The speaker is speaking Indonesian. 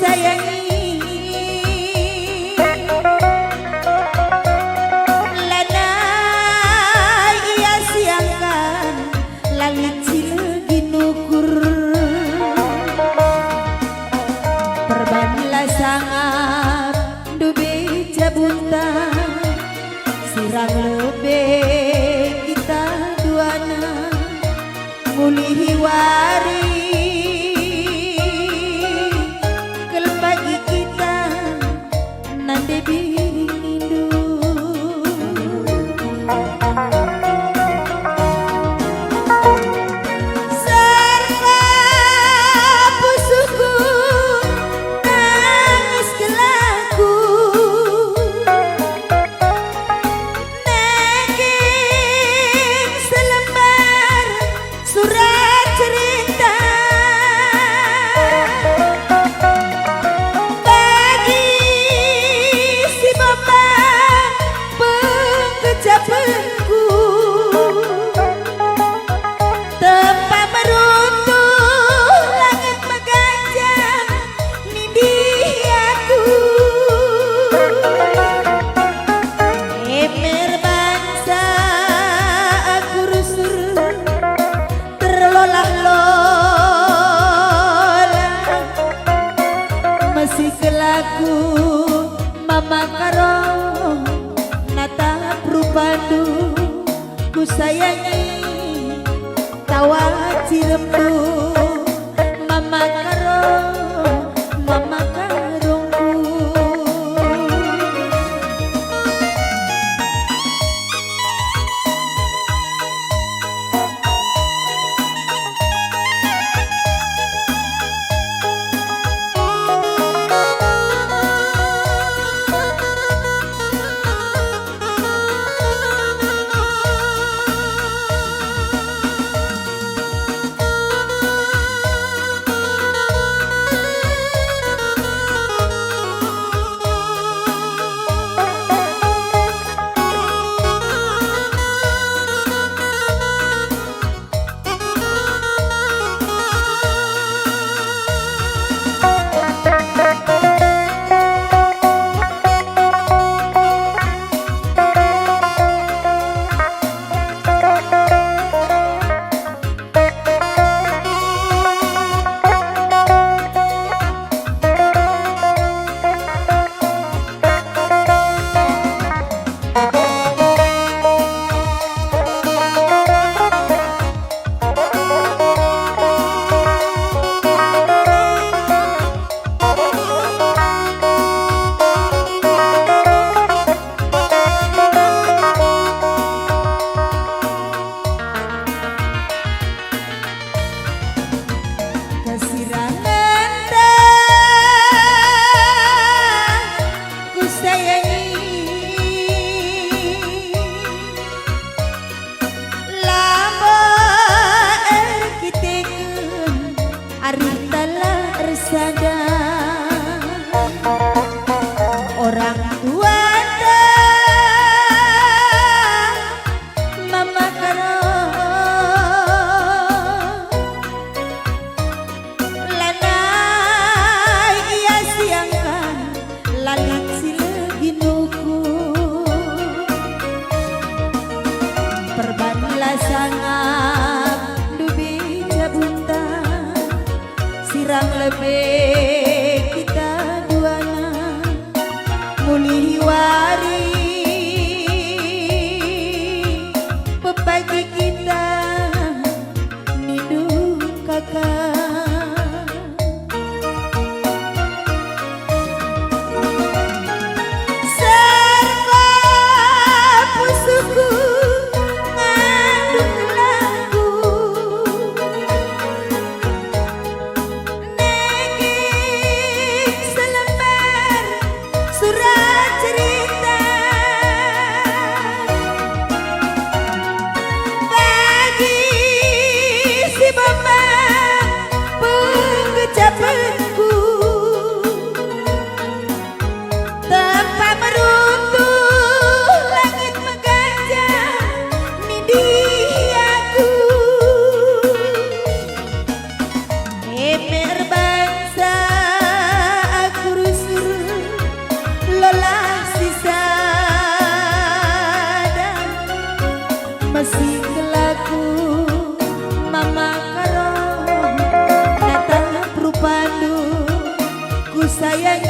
sayangi lana ia siangkan lalit silegi nukur perbanlah sangat dube jabunta sirang lebe kita duana ngulihi wari kelpagi kita nande birindu serta pusuku nangis gelaku nenging selembar surat cerita bagi si bapak pengejapanku tempat meruntuh langit megajang nindi aku emer bangsa aku rusur terlolah-lolah masih kelaku mama karo natap rupandu ku sayangi tawa cirembu mama karo mama karongku orang tua mama karo lana ia siangkan lalit silegi nuku perbanlah sangat dubi jabunta sirang lebih kita duana ngulihi wari pepagi kita nidu kakak serta pusuku ngandung lagu nenging selembar surat cerita sayangi